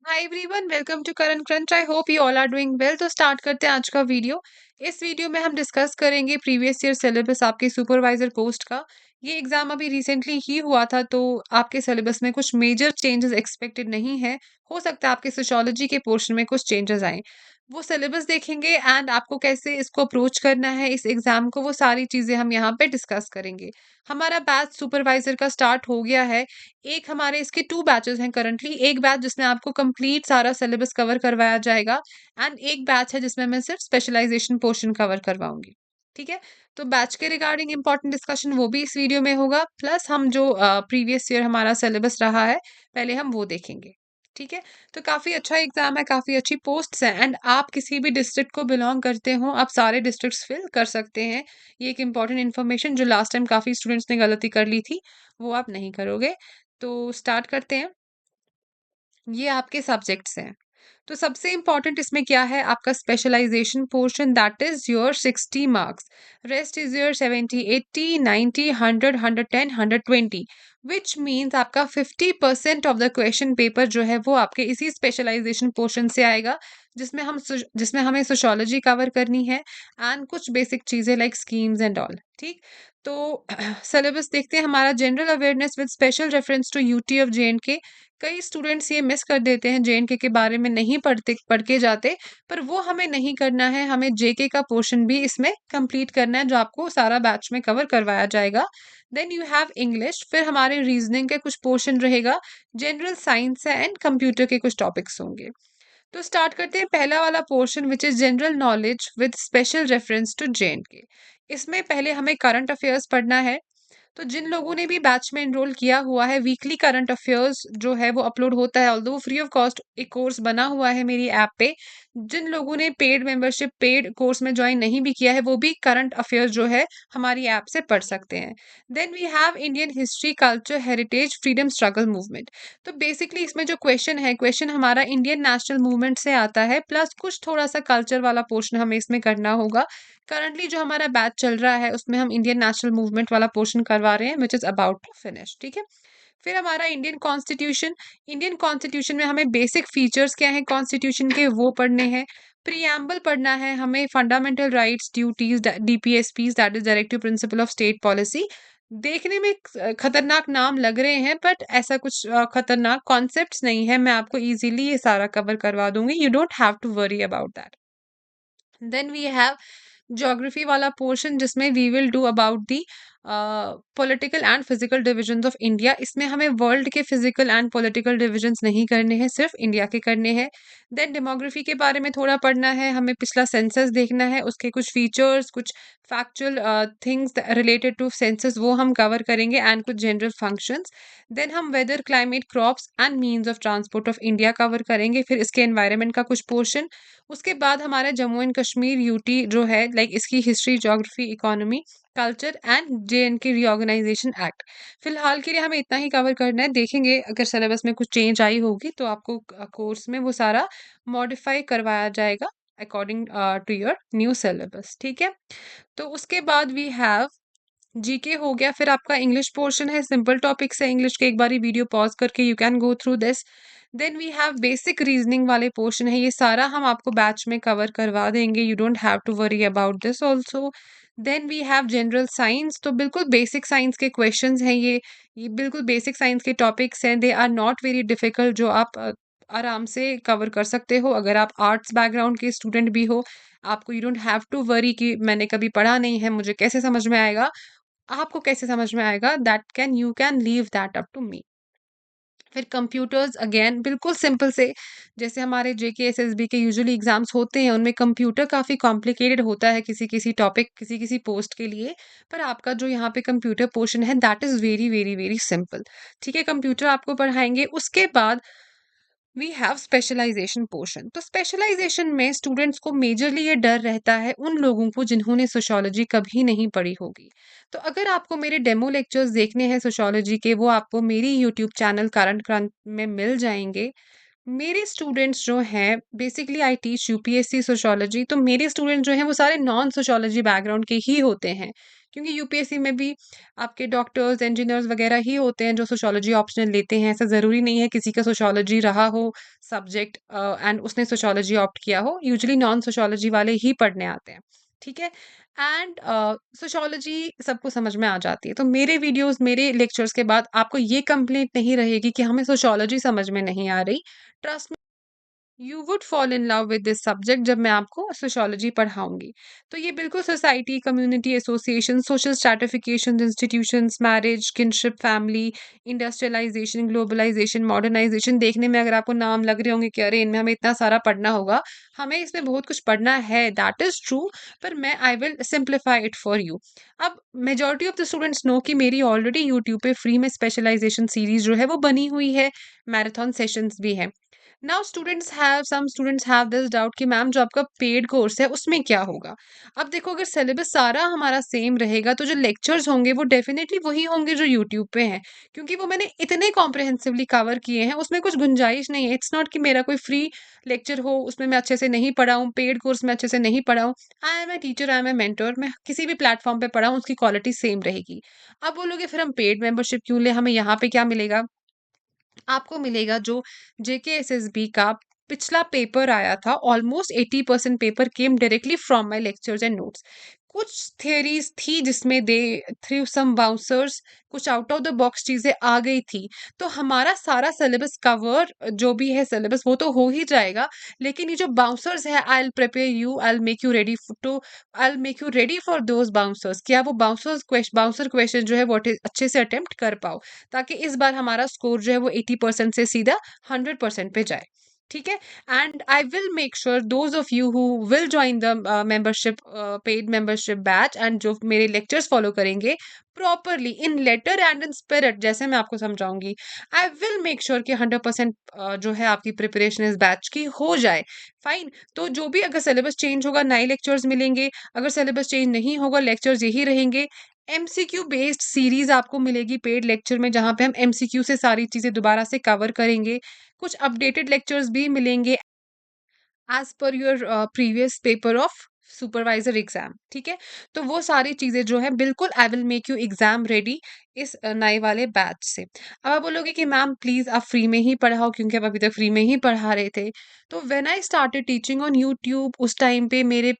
Hi everyone, welcome to current crunch. I hope you all are doing well. तो start करते हैं आज का वीडियो। इस वीडियो में हम डिस्कस करेंगे प्रीवियस ईयर सिलेबस आपके सुपरवाइजर पोस्ट का। ये एग्जाम अभी रिसेंटली ही हुआ था, तो आपके सिलेबस में कुछ मेजर चेंजेस एक्सपेक्टेड नहीं है। हो सकता है आपके सोशियोलॉजी के पोर्शन में कुछ चेंजेस आए। वो सिलेबस देखेंगे एंड आपको कैसे इसको अप्रोच करना है इस एग्जाम को, वो सारी चीजें हम यहाँ पे डिस्कस करेंगे। हमारा बैच सुपरवाइजर का स्टार्ट हो गया है। एक हमारे इसके 2 बैचेस हैं करंटली। एक बैच जिसमें आपको कंप्लीट सारा सिलेबस कवर करवाया जाएगा एंड एक बैच है जिसमें मैं सिर्फ स्पेशलाइजेशन पोर्शन कवर करवाऊँगी। ठीक है? तो बैच के रिगार्डिंग इम्पोर्टेंट डिस्कशन वो भी इस वीडियो में होगा, प्लस हम जो प्रीवियस ईयर हमारा सिलेबस रहा है, पहले हम वो देखेंगे। ठीक है? तो काफ़ी अच्छा एग्ज़ाम है, काफ़ी अच्छी पोस्ट्स हैं एंड आप किसी भी डिस्ट्रिक्ट को बिलॉन्ग करते हो, आप सारे डिस्ट्रिक्ट्स फिल कर सकते हैं। ये एक इम्पोर्टेंट इन्फॉर्मेशन जो लास्ट टाइम काफ़ी स्टूडेंट्स ने गलती कर ली थी, वो आप नहीं करोगे। तो स्टार्ट करते हैं। ये आपके सब्जेक्ट्स हैं। तो सबसे इम्पोर्टेंट इसमें क्या है, आपका specialisation portion, that is your 60 marks. Rest is your 70, 80, 90, 100, 110, 120, which means आपका 50% ऑफ द क्वेश्चन पेपर जो है वो आपके इसी स्पेशलाइजेशन पोर्शन से आएगा, जिसमें हमें सोशियोलॉजी कवर करनी है एंड कुछ बेसिक चीजें लाइक स्कीम्स एंड ऑल। ठीक। तो सिलेबस देखते हैं हमारा। General awareness with special reference to UT of J. कई स्टूडेंट्स ये मिस कर देते हैं, जेएनके के बारे में नहीं पढ़ के जाते, पर वो हमें नहीं करना है। हमें जेके का पोर्शन भी इसमें कंप्लीट करना है, जो आपको सारा बैच में कवर करवाया जाएगा। देन यू हैव इंग्लिश, फिर हमारे रीजनिंग के कुछ पोर्शन रहेगा, जनरल साइंस है एंड कंप्यूटर के कुछ टॉपिक्स होंगे। तो स्टार्ट करते हैं पहला वाला portion which is general knowledge with special reference to JNK. इसमें पहले हमें करंट अफेयर्स पढ़ना है। तो जिन लोगों ने भी बैच में एनरोल किया हुआ है, वीकली करंट अफेयर्स जो है वो अपलोड होता है, ऑल्दो फ्री ऑफ कॉस्ट एक कोर्स बना हुआ है मेरी ऐप पे। जिन लोगों ने पेड मेंबरशिप, पेड कोर्स में ज्वाइन नहीं भी किया है, वो भी करंट अफेयर्स जो है हमारी ऐप से पढ़ सकते हैं। Then we have Indian history, culture, heritage, freedom struggle movement. तो बेसिकली इसमें जो क्वेश्चन है, क्वेश्चन हमारा इंडियन नेशनल मूवमेंट से आता है, प्लस कुछ थोड़ा सा कल्चर वाला पोर्शन हमें इसमें करना होगा। करंटली जो हमारा बैच चल रहा है उसमें हम इंडियन नेशनल मूवमेंट वाला पोर्शन करवा रहे हैं, which is about to finish. ठीक है। फिर हमारा इंडियन कॉन्स्टिट्यूशन। इंडियन कॉन्स्टिट्यूशन में हमें बेसिक फीचर्स क्या है कॉन्स्टिट्यूशन के, वो पढ़ने हैं। प्रीएम्बल पढ़ना है हमें, fundamental rights, duties, DPSPs, that is directive principle of state policy. देखने में खतरनाक नाम लग रहे हैं, बट ऐसा कुछ खतरनाक कॉन्सेप्ट्स नहीं है। मैं आपको इजीली ये सारा कवर करवा दूंगी, you don't have to worry about that. Then we have geography वाला पोर्शन, जिसमें we will do about the political and physical divisions of India. इसमें हमें वर्ल्ड के फिजिकल एंड पॉलिटिकल डिविजन्स नहीं करने हैं, सिर्फ इंडिया के करने हैं। देन डेमोग्राफी के बारे में थोड़ा पढ़ना है हमें, पिछला सेंसस देखना है, उसके कुछ फीचर्स, कुछ factual things related to census वो हम कवर करेंगे एंड कुछ जनरल फंक्शंस। देन हम weather, climate, crops and means of transport of India cover करेंगे, फिर इसके एनवायरनमेंट का कुछ पोर्शन। उसके बाद हमारा जम्मू एंड कश्मीर यूटी जो है, लाइक इसकी history, geography, economy, culture and JNK reorganisation act. फिलहाल के लिए हमें इतना ही कवर करना है। देखेंगे अगर सिलेबस में कुछ चेंज आई होगी तो आपको कोर्स में वो सारा मॉडिफाई करवाया जाएगा according to your new syllabus. ठीक है। तो उसके बाद वी हैव जीके हो गया, फिर आपका इंग्लिश पोर्शन है, सिंपल टॉपिक्स है इंग्लिश के, एक बारी वीडियो पॉज करके you can go through this. Then we have basic reasoning वाले पोर्शन है, ये सारा हम आपको बैच में कवर करवा देंगे, you don't have to worry about this also. Then we have general science, तो बिल्कुल बेसिक साइंस के क्वेश्चंस हैं ये बिल्कुल बेसिक साइंस के टॉपिक्स हैं, they are not very difficult, जो आप आराम से कवर कर सकते हो अगर आप आर्ट्स बैकग्राउंड के स्टूडेंट भी हो। आपको you don't have to worry कि मैंने कभी पढ़ा नहीं है, मुझे कैसे समझ में आएगा। आपको कैसे समझ में आएगा, that can you can leave that up to me. फिर कंप्यूटर्स अगेन बिल्कुल सिंपल से, जैसे हमारे जेके एसएसबी के यूजुअली एग्जाम्स होते हैं, उनमें कंप्यूटर काफ़ी कॉम्प्लिकेटेड होता है किसी किसी टॉपिक, किसी किसी पोस्ट के लिए। पर आपका जो यहाँ पे कंप्यूटर पोर्शन है, that is very very very simple. ठीक है, कंप्यूटर आपको पढ़ाएंगे। उसके बाद वी हैव स्पेशलाइजेशन पोर्शन। तो स्पेशलाइजेशन में स्टूडेंट्स को मेजरली ये डर रहता है, उन लोगों को जिन्होंने सोशियोलॉजी कभी नहीं पढ़ी होगी। तो अगर आपको मेरे डेमो लेक्चर्स देखने हैं सोशियोलॉजी के, वो आपको मेरी यूट्यूब चैनल करंट क्रांत में मिल जाएंगे। मेरे स्टूडेंट्स जो हैं, basically I teach UPSC sociology, तो मेरे स्टूडेंट जो हैं वो सारे नॉन सोशियोलॉजी बैकग्राउंड के ही होते हैं। क्योंकि यूपीएससी में भी आपके डॉक्टर्स, इंजीनियर्स वगैरह ही होते हैं जो सोशियोलॉजी ऑप्शनल लेते हैं। ऐसा ज़रूरी नहीं है किसी का सोशियोलॉजी रहा हो सब्जेक्ट एंड उसने सोशियोलॉजी ऑप्ट किया हो। यूजुअली नॉन सोशियोलॉजी वाले ही पढ़ने आते हैं, ठीक है? एंड सोशियोलॉजी सबको समझ में आ जाती है। तो मेरे वीडियोज़, मेरे लेक्चर्स के बाद आपको ये कंप्लेंट नहीं रहेगी कि हमें सोशियोलॉजी समझ में नहीं आ रही। Trust you would fall in love with this subject जब मैं आपको सोशियोलॉजी पढ़ाऊंगी। तो ये बिल्कुल society, community, association, social stratification, institutions, marriage, kinship, family, industrialisation, globalisation, modernisation देखने में अगर आपको नाम लग रहे होंगे कि अरे इनमें हमें इतना सारा पढ़ना होगा, हमें इसमें बहुत कुछ पढ़ना है, दैट इज ट्रू। पर मैं I will simplify it for you. अब majority of the students know कि मेरी ऑलरेडी यूट्यूब पे फ्री में स्पेशलाइजेशन सीरीज जो है वो बनी हुई है, मैराथन सेशंस भी हैं। Now students have this doubt कि मैम जो आपका पेड कोर्स है उसमें क्या होगा। अब देखो, अगर सिलेबस सारा हमारा सेम रहेगा तो जो लेक्चर्स होंगे वो डेफिनेटली वही होंगे जो यूट्यूब पे हैं, क्योंकि वो मैंने इतने कॉम्प्रिहेंसिवली कवर किए हैं, उसमें कुछ गुंजाइश नहीं है। इट्स नॉट कि मेरा कोई फ्री लेक्चर हो उसमें मैं अच्छे से नहीं पढ़ाऊँ, पेड कोर्स में अच्छे से नहीं पढ़ाऊँ। I am a teacher, I am a mentor, मैं किसी भी प्लेटफॉर्म पे पढ़ाऊँ उसकी क्वालिटी सेम रहेगी। अब बोलोगे फिर हम पेड मेंबरशिप क्यों ले, हमें यहाँ पे क्या मिलेगा? आपको मिलेगा जो जेकेएसएसबी का पिछला पेपर आया था, almost 80% paper came directly from my lectures and notes. कुछ थियरीज थी जिसमें दे थ्रू सम बाउंसर्स, कुछ आउट ऑफ द बॉक्स चीजें आ गई थी। तो हमारा सारा सिलेबस कवर जो भी है सिलेबस वो तो हो ही जाएगा, लेकिन ये जो बाउंसर्स है, I will prepare you, I will make you ready to, I will make you ready for those bouncers. क्या वो बाउंसर क्वेश्चन जो है वो अच्छे से अटेम्प्ट कर पाओ, ताकि इस बार हमारा स्कोर जो है वो 80% से सीधा 100% पे जाए। ठीक है? And I will make sure those of you who will join the membership, paid membership batch, and जो मेरे लेक्चर्स फॉलो करेंगे properly in letter and in spirit जैसे मैं आपको समझाऊंगी, आई विल मेक श्योर कि 100% जो है आपकी प्रिपरेशन इस बैच की हो जाए। फाइन। तो जो भी अगर सिलेबस चेंज होगा नए लेक्चर्स मिलेंगे, अगर सिलेबस चेंज नहीं होगा लेक्चर्स यही रहेंगे। एमसीक्यू बेस्ड सीरीज आपको मिलेगी पेड लेक्चर में, जहां पे हम एमसीक्यू से सारी चीजें दोबारा से कवर करेंगे। कुछ अपडेटेड लेक्चर्स भी मिलेंगे as per your previous paper of supervisor exam. ठीक है? तो वो सारी चीजें जो है बिल्कुल I will make you exam ready इस नए वाले बैच से। अब आप बोलोगे कि मैम प्लीज आप फ्री में ही पढ़ाओ, क्योंकि आप अभी तक फ्री में ही पढ़ा रहे थे। तो when I started teaching on YouTube, उस टाइम पे मेरे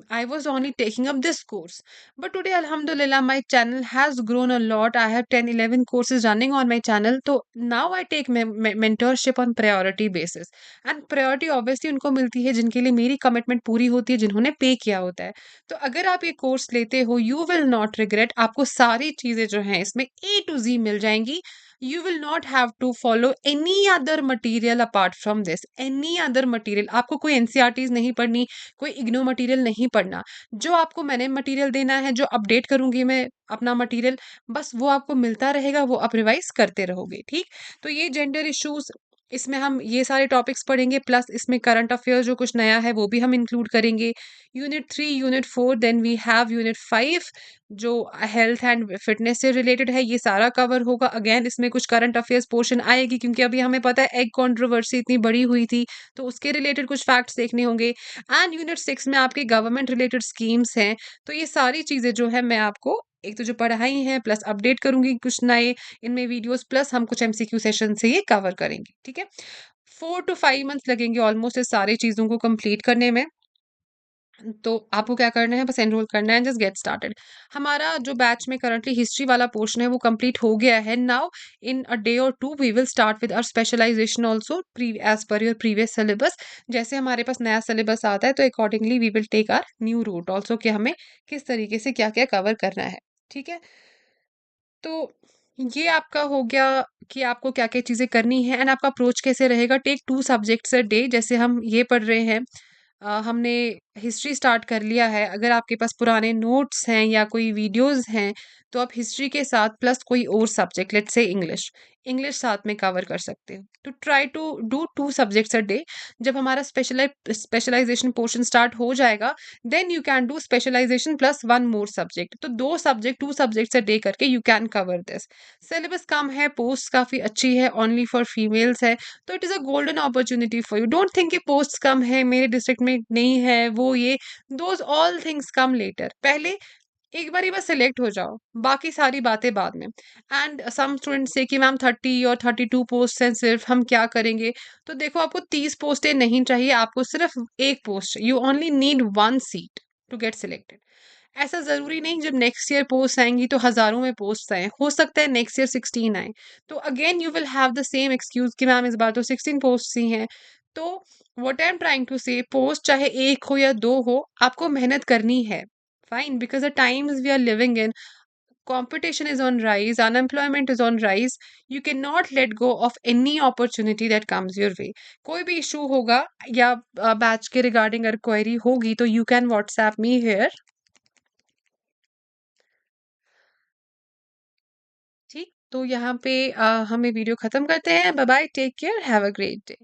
I was only taking up this course. But today, Alhamdulillah, my channel has grown a lot. I have 10, 11 courses running on my channel. So now I take mentorship on priority basis. And priority obviously उनको मिलती है जिनके लिए मेरी commitment पूरी होती है, जिन्होंने पे किया होता है। तो अगर आप ये कोर्स लेते हो, यू विल नॉट रिग्रेट। आपको सारी चीजें जो हैं इसमें A to Z मिल जाएंगी। You will not have to follow any other material apart from this. Any other material, आपको कोई एनसीईआरटीज नहीं पढ़नी, कोई इग्नो मटेरियल नहीं पढ़ना। जो आपको मैंने मटेरियल देना है, जो अपडेट करूँगी मैं अपना मटेरियल, बस वो आपको मिलता रहेगा, वो आप रिवाइज़ करते रहोगे, ठीक? तो ये जेंडर इश्यूज़, इसमें हम ये सारे टॉपिक्स पढ़ेंगे, प्लस इसमें करंट अफेयर्स जो कुछ नया है वो भी हम इंक्लूड करेंगे। Unit 3, unit 4, then we have unit 5 जो हेल्थ एंड फिटनेस से रिलेटेड है, ये सारा कवर होगा। अगेन इसमें कुछ करंट अफेयर्स पोर्शन आएगी, क्योंकि अभी हमें पता है एग कंट्रोवर्सी इतनी बड़ी हुई थी, तो उसके रिलेटेड कुछ फैक्ट्स देखने होंगे। एंड यूनिट 6 में आपके गवर्नमेंट रिलेटेड स्कीम्स हैं। तो ये सारी चीज़ें जो है मैं आपको एक तो जो पढ़ाई है प्लस अपडेट करूँगी कुछ नए इनमें वीडियोज़, प्लस हम कुछ एमसीक्यू सेशन से ये कवर करेंगे, ठीक है? 4 टू 5 मंथ्स लगेंगे ऑलमोस्ट इस सारी चीज़ों को कंप्लीट करने में। तो आपको क्या करना है, बस एनरोल करना है, जस्ट गेट स्टार्टेड। हमारा जो बैच में करंटली हिस्ट्री वाला पोर्शन है वो कंप्लीट हो गया है। नाउ इन अ डे और two we will start with our specialisation also as per your previous syllabus. जैसे हमारे पास नया सिलेबस आता है तो accordingly we will take our new route also, कि हमें किस तरीके से क्या-क्या कवर करना है। ठीक है? तो ये आपका हो गया कि आपको क्या-क्या चीज़ें करनी है एंड आपका अप्रोच कैसे रहेगा। टेक 2 सब्जेक्ट्स अ डे, जैसे हम ये पढ़ रहे हैं। हमने हिस्ट्री स्टार्ट कर लिया है। अगर आपके पास पुराने नोट्स हैं या कोई वीडियोज़ हैं, तो आप हिस्ट्री के साथ प्लस कोई और subject, let's say English, English साथ में कवर कर सकते हो। तो try to do 2 subjects a day. जब हमारा स्पेशलाइज़ेशन पोर्शन स्टार्ट हो जाएगा, then you can do specialization plus 1 more subject. तो 2 सब्जेक्ट, 2 सब्जेक्ट्स अ डे करके you can cover this. Syllabus कम है, पोस्ट काफ़ी अच्छी है, ओनली फॉर फीमेल्स है, तो it is a golden opportunity for you. Don't think कि पोस्ट्स कम है, मेरे डिस्ट्रिक्ट में नहीं है, वो ये, those all things come later. पहले एक बारी बस सिलेक्ट हो जाओ, बाकी सारी बातें बाद में। एंड सम स्टूडेंट्स से कि मैम 30 और 32 पोस्ट हैं सिर्फ, हम क्या करेंगे? तो देखो, आपको 30 पोस्टें नहीं चाहिए, आपको सिर्फ 1 post, you only need 1 seat to get selected. ऐसा ज़रूरी नहीं जब नेक्स्ट ईयर पोस्ट आएँगी तो हज़ारों में पोस्ट आएँ, हो सकता है नेक्स्ट ईयर 16 आएँ। तो again you will have the same excuse कि मैम इस बार तो 16 पोस्ट्स ही हैं। तो what I am trying to say, post चाहे 1 हो या 2 हो, आपको मेहनत करनी है। Fine, because the times we are living in, competition is on rise, unemployment is on rise, you cannot let go of any opportunity that comes your way. कोई भी इशू होगा या बैच के रिगार्डिंग अगर क्वेरी होगी तो you can WhatsApp me here. ठीक, तो यहाँ पे हम ये वीडियो खत्म करते हैं। Bye bye, take care, have a great day.